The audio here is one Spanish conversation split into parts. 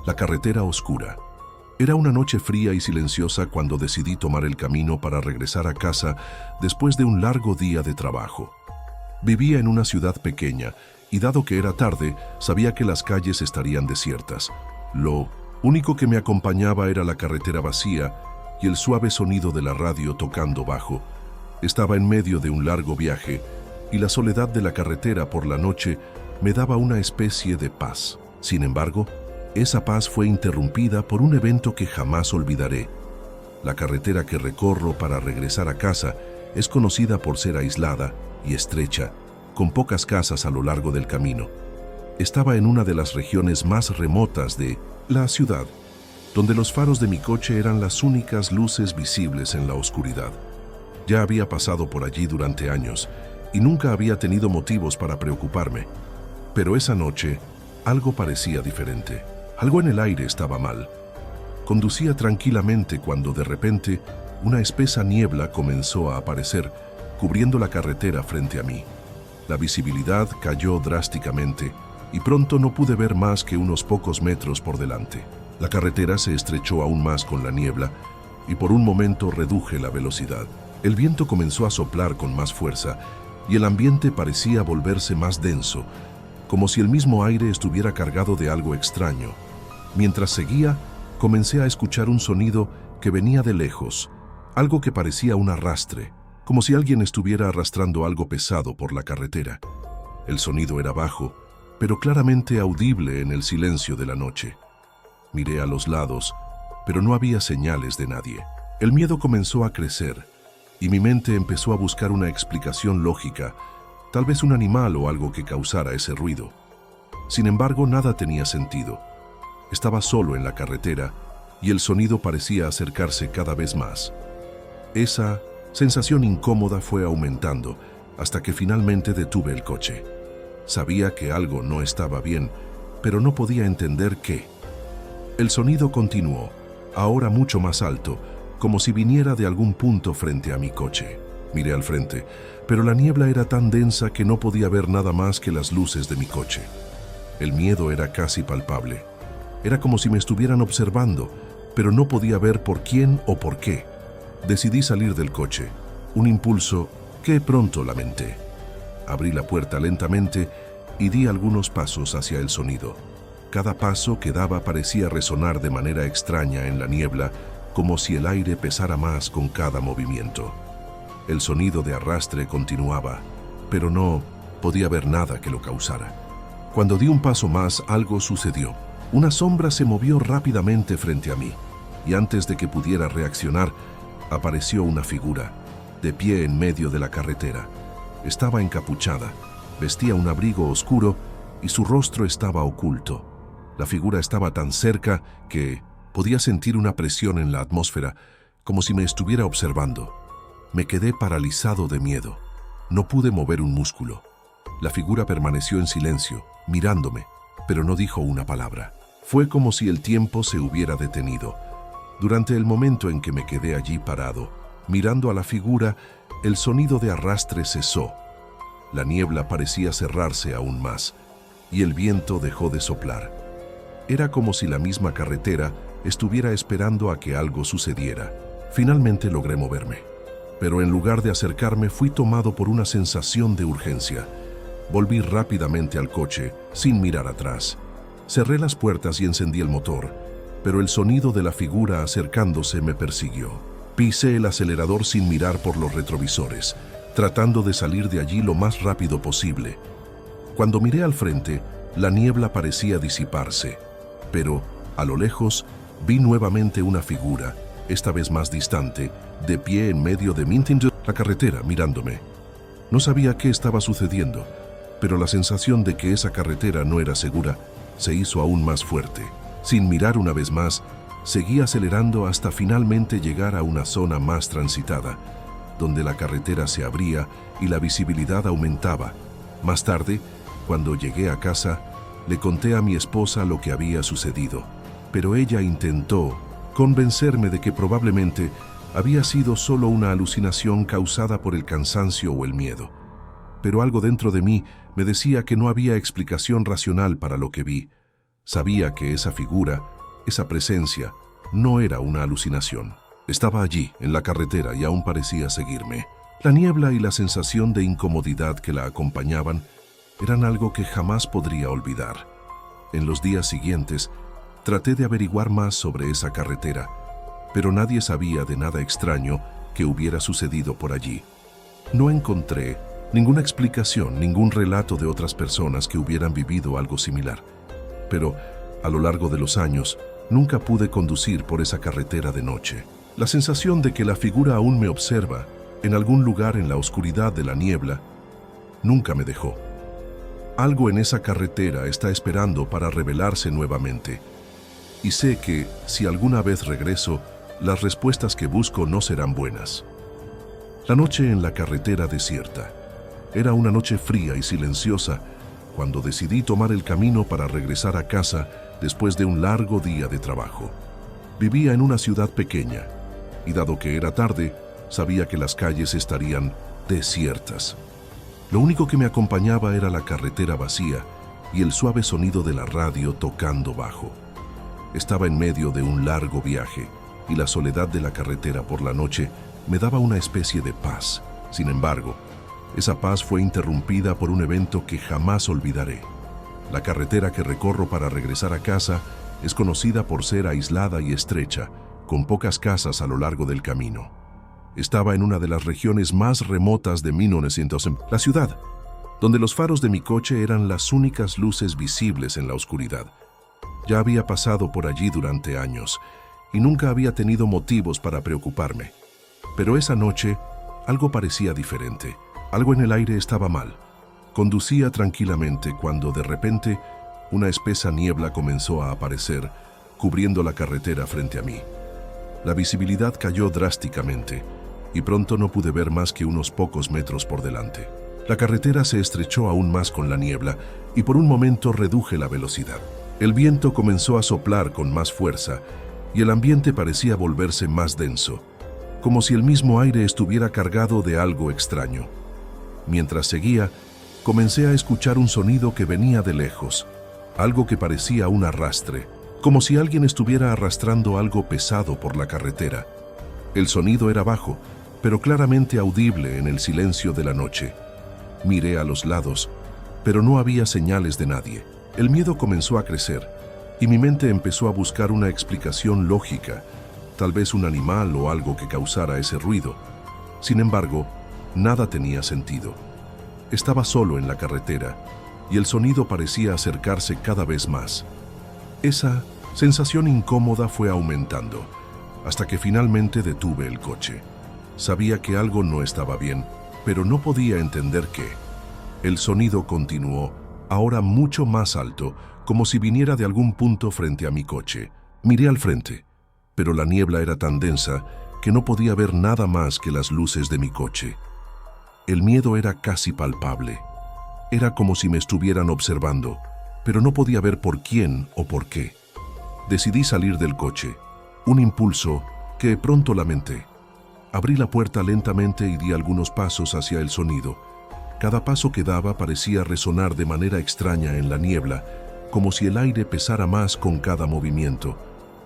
La carretera oscura. Era una noche fría y silenciosa cuando decidí tomar el camino para regresar a casa después de un largo día de trabajo. Vivía en una ciudad pequeña y dado que era tarde, sabía que las calles estarían desiertas. Lo único que me acompañaba era la carretera vacía y el suave sonido de la radio tocando bajo. Estaba en medio de un largo viaje y la soledad de la carretera por la noche me daba una especie de paz. Sin embargo, esa paz fue interrumpida por un evento que jamás olvidaré. La carretera que recorro para regresar a casa es conocida por ser aislada y estrecha, con pocas casas a lo largo del camino. Estaba en una de las regiones más remotas de la ciudad, donde los faros de mi coche eran las únicas luces visibles en la oscuridad. Ya había pasado por allí durante años y nunca había tenido motivos para preocuparme. Pero esa noche, algo parecía diferente. Algo en el aire estaba mal. Conducía tranquilamente cuando de repente una espesa niebla comenzó a aparecer, cubriendo la carretera frente a mí. La visibilidad cayó drásticamente y pronto no pude ver más que unos pocos metros por delante. La carretera se estrechó aún más con la niebla y por un momento reduje la velocidad. El viento comenzó a soplar con más fuerza y el ambiente parecía volverse más denso, como si el mismo aire estuviera cargado de algo extraño. Mientras seguía, comencé a escuchar un sonido que venía de lejos, algo que parecía un arrastre, como si alguien estuviera arrastrando algo pesado por la carretera. El sonido era bajo, pero claramente audible en el silencio de la noche. Miré a los lados, pero no había señales de nadie. El miedo comenzó a crecer, y mi mente empezó a buscar una explicación lógica, tal vez un animal o algo que causara ese ruido. Sin embargo, nada tenía sentido. Estaba solo en la carretera y el sonido parecía acercarse cada vez más. Esa sensación incómoda fue aumentando hasta que finalmente detuve el coche. Sabía que algo no estaba bien, pero no podía entender qué. El sonido continuó, ahora mucho más alto, como si viniera de algún punto frente a mi coche. Miré al frente, pero la niebla era tan densa que no podía ver nada más que las luces de mi coche. El miedo era casi palpable. Era como si me estuvieran observando, pero no podía ver por quién o por qué. Decidí salir del coche, un impulso que pronto lamenté. Abrí la puerta lentamente y di algunos pasos hacia el sonido. Cada paso que daba parecía resonar de manera extraña en la niebla, como si el aire pesara más con cada movimiento. El sonido de arrastre continuaba, pero no podía ver nada que lo causara. Cuando di un paso más, algo sucedió. Una sombra se movió rápidamente frente a mí, y antes de que pudiera reaccionar, apareció una figura, de pie en medio de la carretera. Estaba encapuchada, vestía un abrigo oscuro y su rostro estaba oculto. La figura estaba tan cerca que podía sentir una presión en la atmósfera, como si me estuviera observando. Me quedé paralizado de miedo. No pude mover un músculo. La figura permaneció en silencio, mirándome, pero no dijo una palabra. Fue como si el tiempo se hubiera detenido. Durante el momento en que me quedé allí parado, mirando a la figura, el sonido de arrastre cesó. La niebla parecía cerrarse aún más, y el viento dejó de soplar. Era como si la misma carretera estuviera esperando a que algo sucediera. Finalmente logré moverme, pero en lugar de acercarme fui tomado por una sensación de urgencia. Volví rápidamente al coche, sin mirar atrás. Cerré las puertas y encendí el motor, pero el sonido de la figura acercándose me persiguió. Pisé el acelerador sin mirar por los retrovisores, tratando de salir de allí lo más rápido posible. Cuando miré al frente, la niebla parecía disiparse, pero, a lo lejos, vi nuevamente una figura, esta vez más distante, de pie en medio de la carretera, mirándome. No sabía qué estaba sucediendo, pero la sensación de que esa carretera no era segura se hizo aún más fuerte. Sin mirar una vez más, seguí acelerando hasta finalmente llegar a una zona más transitada, donde la carretera se abría y la visibilidad aumentaba. Más tarde, cuando llegué a casa, le conté a mi esposa lo que había sucedido, pero ella intentó convencerme de que probablemente había sido solo una alucinación causada por el cansancio o el miedo. Pero algo dentro de mí me decía que no había explicación racional para lo que vi. Sabía que esa figura Esa presencia no era una alucinación. Estaba allí, en la carretera, y aún parecía seguirme. La niebla y la sensación de incomodidad que la acompañaban eran algo que jamás podría olvidar. En los días siguientes, traté de averiguar más sobre esa carretera, pero nadie sabía de nada extraño que hubiera sucedido por allí. No encontré ninguna explicación, ningún relato de otras personas que hubieran vivido algo similar. Pero, a lo largo de los años, nunca pude conducir por esa carretera de noche. La sensación de que la figura aún me observa, en algún lugar en la oscuridad de la niebla, nunca me dejó. Algo en esa carretera está esperando para revelarse nuevamente. Y sé que, si alguna vez regreso, las respuestas que busco no serán buenas. La noche en la carretera desierta. Era una noche fría y silenciosa cuando decidí tomar el camino para regresar a casa después de un largo día de trabajo. Vivía en una ciudad pequeña y, dado que era tarde, sabía que las calles estarían desiertas. Lo único que me acompañaba era la carretera vacía y el suave sonido de la radio tocando bajo. Estaba en medio de un largo viaje y la soledad de la carretera por la noche me daba una especie de paz. Sin embargo, esa paz fue interrumpida por un evento que jamás olvidaré. La carretera que recorro para regresar a casa es conocida por ser aislada y estrecha, con pocas casas a lo largo del camino. Estaba en una de las regiones más remotas de 1900, la ciudad, donde los faros de mi coche eran las únicas luces visibles en la oscuridad. Ya había pasado por allí durante años y nunca había tenido motivos para preocuparme. Pero esa noche, algo parecía diferente. Algo en el aire estaba mal. Conducía tranquilamente cuando, de repente, una espesa niebla comenzó a aparecer, cubriendo la carretera frente a mí. La visibilidad cayó drásticamente y pronto no pude ver más que unos pocos metros por delante. La carretera se estrechó aún más con la niebla y por un momento reduje la velocidad. El viento comenzó a soplar con más fuerza y el ambiente parecía volverse más denso, como si el mismo aire estuviera cargado de algo extraño. Mientras seguía, comencé a escuchar un sonido que venía de lejos, algo que parecía un arrastre, como si alguien estuviera arrastrando algo pesado por la carretera. El sonido era bajo, pero claramente audible en el silencio de la noche. Miré a los lados, pero no había señales de nadie. El miedo comenzó a crecer, y mi mente empezó a buscar una explicación lógica, tal vez un animal o algo que causara ese ruido. Sin embargo, nada tenía sentido. Estaba solo en la carretera, y el sonido parecía acercarse cada vez más. Esa sensación incómoda fue aumentando, hasta que finalmente detuve el coche. Sabía que algo no estaba bien, pero no podía entender qué. El sonido continuó, ahora mucho más alto, como si viniera de algún punto frente a mi coche. Miré al frente, pero la niebla era tan densa que no podía ver nada más que las luces de mi coche. El miedo era casi palpable. Era como si me estuvieran observando, pero no podía ver por quién o por qué. Decidí salir del coche, un impulso que pronto lamenté. Abrí la puerta lentamente y di algunos pasos hacia el sonido. Cada paso que daba parecía resonar de manera extraña en la niebla, como si el aire pesara más con cada movimiento.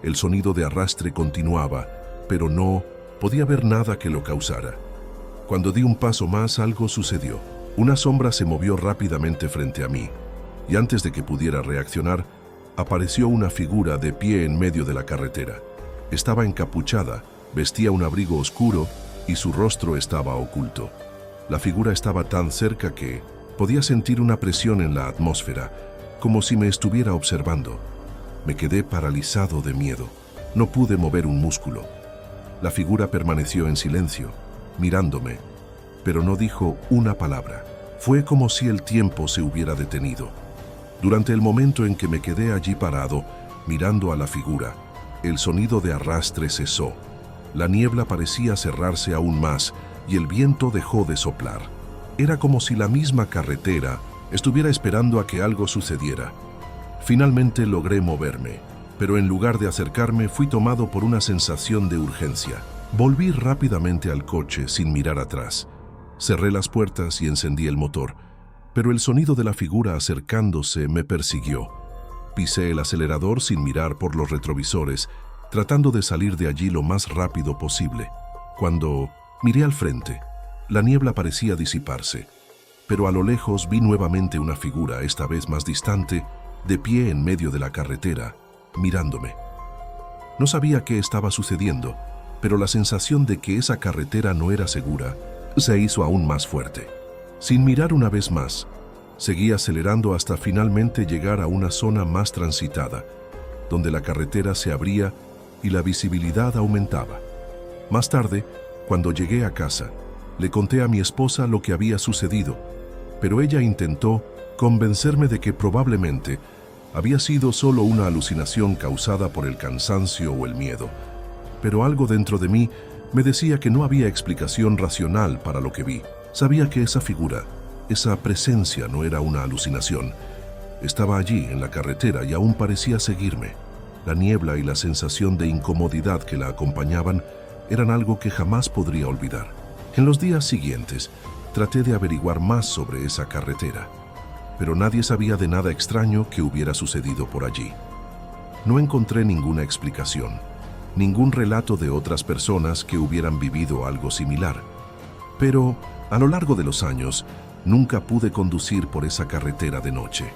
El sonido de arrastre continuaba, pero no podía ver nada que lo causara. Cuando di un paso más, algo sucedió. Una sombra se movió rápidamente frente a mí, y antes de que pudiera reaccionar, apareció una figura de pie en medio de la carretera. Estaba encapuchada, vestía un abrigo oscuro y su rostro estaba oculto. La figura estaba tan cerca que podía sentir una presión en la atmósfera, como si me estuviera observando. Me quedé paralizado de miedo. No pude mover un músculo. La figura permaneció en silencio, mirándome, pero no dijo una palabra. Fue como si el tiempo se hubiera detenido. Durante el momento en que me quedé allí parado, mirando a la figura, el sonido de arrastre cesó. La niebla parecía cerrarse aún más y el viento dejó de soplar. Era como si la misma carretera estuviera esperando a que algo sucediera. Finalmente logré moverme, pero en lugar de acercarme fui tomado por una sensación de urgencia. Volví rápidamente al coche sin mirar atrás. Cerré las puertas y encendí el motor, pero el sonido de la figura acercándose me persiguió. Pisé el acelerador sin mirar por los retrovisores, tratando de salir de allí lo más rápido posible. Cuando miré al frente, la niebla parecía disiparse, pero a lo lejos vi nuevamente una figura, esta vez más distante, de pie en medio de la carretera, mirándome. No sabía qué estaba sucediendo, pero la sensación de que esa carretera no era segura se hizo aún más fuerte. Sin mirar una vez más, seguí acelerando hasta finalmente llegar a una zona más transitada, donde la carretera se abría y la visibilidad aumentaba. Más tarde, cuando llegué a casa, le conté a mi esposa lo que había sucedido, pero ella intentó convencerme de que probablemente había sido solo una alucinación causada por el cansancio o el miedo. Pero algo dentro de mí me decía que no había explicación racional para lo que vi. Sabía que esa figura, esa presencia no era una alucinación. Estaba allí en la carretera y aún parecía seguirme. La niebla y la sensación de incomodidad que la acompañaban eran algo que jamás podría olvidar. En los días siguientes, traté de averiguar más sobre esa carretera, pero nadie sabía de nada extraño que hubiera sucedido por allí. No encontré ninguna explicación, ningún relato de otras personas que hubieran vivido algo similar. Pero, a lo largo de los años, nunca pude conducir por esa carretera de noche.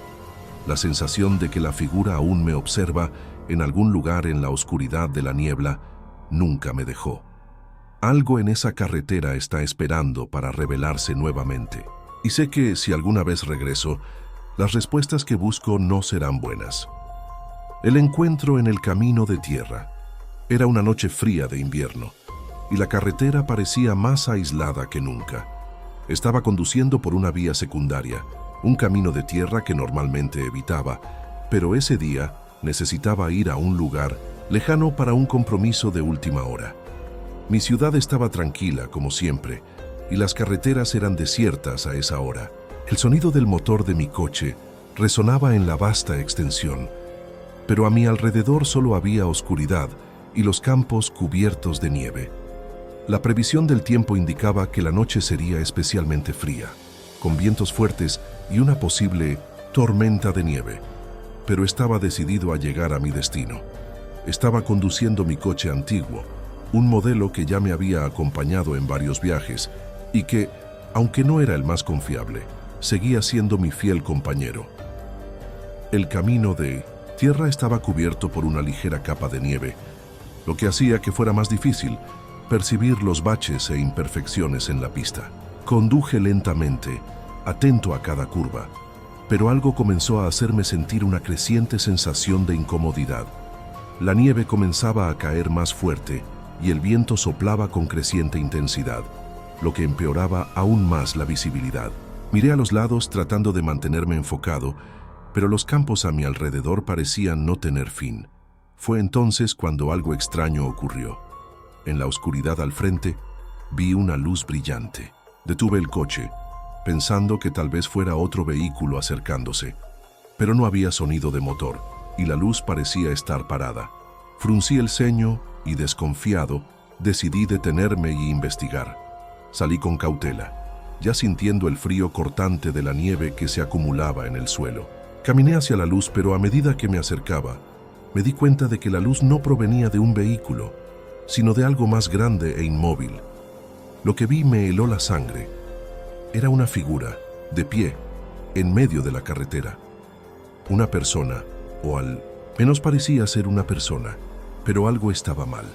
La sensación de que la figura aún me observa en algún lugar en la oscuridad de la niebla nunca me dejó. Algo en esa carretera está esperando para revelarse nuevamente. Y sé que si alguna vez regreso, las respuestas que busco no serán buenas. El encuentro en el camino de tierra. Era una noche fría de invierno, y la carretera parecía más aislada que nunca. Estaba conduciendo por una vía secundaria, un camino de tierra que normalmente evitaba, pero ese día necesitaba ir a un lugar lejano para un compromiso de última hora. Mi ciudad estaba tranquila, como siempre, y las carreteras eran desiertas a esa hora. El sonido del motor de mi coche resonaba en la vasta extensión, pero a mi alrededor solo había oscuridad y los campos cubiertos de nieve. La previsión del tiempo indicaba que la noche sería especialmente fría, con vientos fuertes y una posible tormenta de nieve, pero estaba decidido a llegar a mi destino. Estaba conduciendo mi coche antiguo, un modelo que ya me había acompañado en varios viajes y que, aunque no era el más confiable, seguía siendo mi fiel compañero. El camino de tierra estaba cubierto por una ligera capa de nieve, lo que hacía que fuera más difícil percibir los baches e imperfecciones en la pista. Conduje lentamente, atento a cada curva, pero algo comenzó a hacerme sentir una creciente sensación de incomodidad. La nieve comenzaba a caer más fuerte y el viento soplaba con creciente intensidad, lo que empeoraba aún más la visibilidad. Miré a los lados tratando de mantenerme enfocado, pero los campos a mi alrededor parecían no tener fin. Fue entonces cuando algo extraño ocurrió. En la oscuridad al frente, vi una luz brillante. Detuve el coche, pensando que tal vez fuera otro vehículo acercándose, pero no había sonido de motor, y la luz parecía estar parada. Fruncí el ceño y, desconfiado, decidí detenerme y investigar. Salí con cautela, ya sintiendo el frío cortante de la nieve que se acumulaba en el suelo. Caminé hacia la luz, pero a medida que me acercaba, me di cuenta de que la luz no provenía de un vehículo, sino de algo más grande e inmóvil. Lo que vi me heló la sangre. Era una figura, de pie, en medio de la carretera. Una persona, o al menos parecía ser una persona, pero algo estaba mal.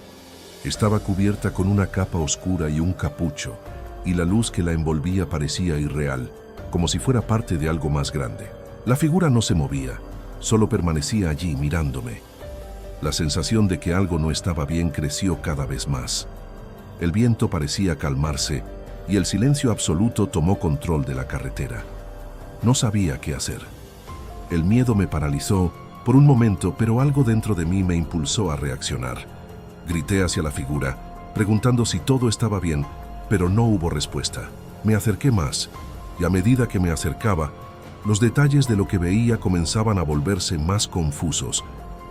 Estaba cubierta con una capa oscura y un capucho, y la luz que la envolvía parecía irreal, como si fuera parte de algo más grande. La figura no se movía, solo permanecía allí mirándome. La sensación de que algo no estaba bien creció cada vez más. El viento parecía calmarse y el silencio absoluto tomó control de la carretera. No sabía qué hacer. El miedo me paralizó por un momento, pero algo dentro de mí me impulsó a reaccionar. Grité hacia la figura, preguntando si todo estaba bien, pero no hubo respuesta. Me acerqué más, y a medida que me acercaba, los detalles de lo que veía comenzaban a volverse más confusos.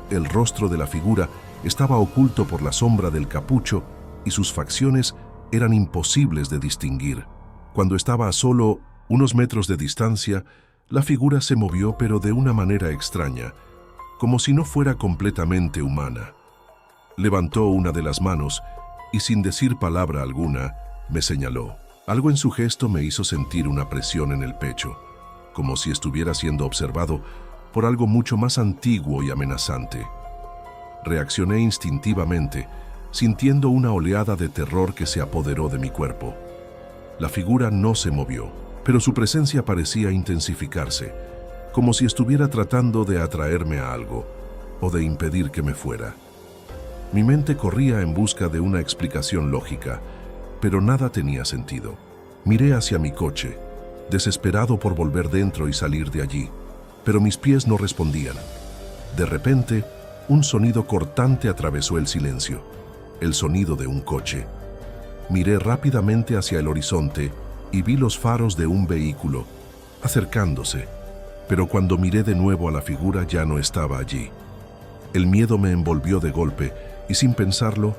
El rostro de la figura estaba oculto por la sombra del capucho y sus facciones eran imposibles de distinguir. Cuando estaba a solo unos metros de distancia, la figura se movió, pero de una manera extraña. como si no fuera completamente humana. Levantó una de las manos y sin decir palabra alguna, me señaló. Algo en su gesto me hizo sentir una presión en el pecho, como si estuviera siendo observado por algo mucho más antiguo y amenazante. Reaccioné instintivamente, sintiendo una oleada de terror que se apoderó de mi cuerpo. La figura no se movió, pero su presencia parecía intensificarse, como si estuviera tratando de atraerme a algo o de impedir que me fuera. Mi mente corría en busca de una explicación lógica, pero nada tenía sentido. Miré hacia mi coche, desesperado por volver dentro y salir de allí, pero mis pies no respondían. De repente, un sonido cortante atravesó el silencio, el sonido de un coche. Miré rápidamente hacia el horizonte y vi los faros de un vehículo, acercándose, pero cuando miré de nuevo a la figura ya no estaba allí. El miedo me envolvió de golpe y sin pensarlo,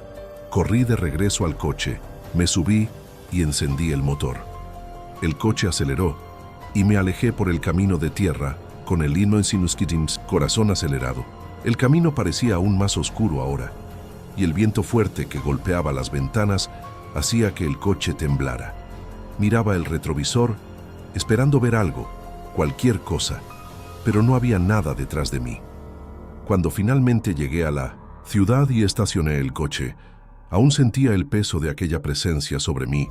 corrí de regreso al coche, me subí y encendí el motor. El coche aceleró y me alejé por el camino de tierra con el himno en Sinuskitins, corazón acelerado. El camino parecía aún más oscuro ahora y el viento fuerte que golpeaba las ventanas hacía que el coche temblara. Miraba el retrovisor, esperando ver algo, cualquier cosa, pero no había nada detrás de mí. Cuando finalmente llegué a la ciudad y estacioné el coche, aún sentía el peso de aquella presencia sobre mí,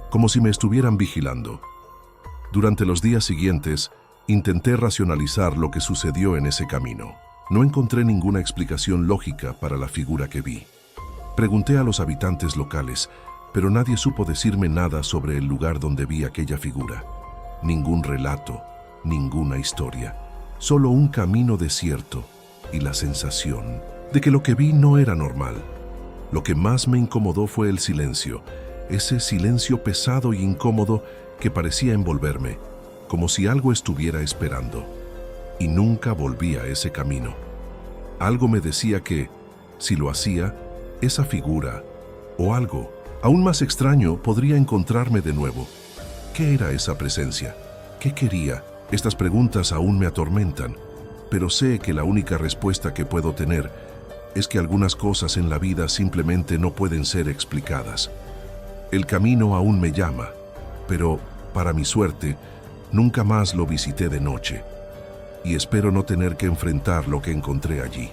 como si me estuvieran vigilando. Durante los días siguientes, intenté racionalizar lo que sucedió en ese camino. No encontré ninguna explicación lógica para la figura que vi. Pregunté a los habitantes locales, pero nadie supo decirme nada sobre el lugar donde vi aquella figura. Ningún relato, ninguna historia, solo un camino desierto y la sensación de que lo que vi no era normal. Lo que más me incomodó fue el silencio, ese silencio pesado y incómodo que parecía envolverme, como si algo estuviera esperando. Y nunca volví a ese camino. Algo me decía que, si lo hacía, esa figura, o algo aún más extraño, podría encontrarme de nuevo. ¿Qué era esa presencia? ¿Qué quería? Estas preguntas aún me atormentan, pero sé que la única respuesta que puedo tener es que algunas cosas en la vida simplemente no pueden ser explicadas. El camino aún me llama, pero, para mi suerte, nunca más lo visité de noche, y espero no tener que enfrentar lo que encontré allí.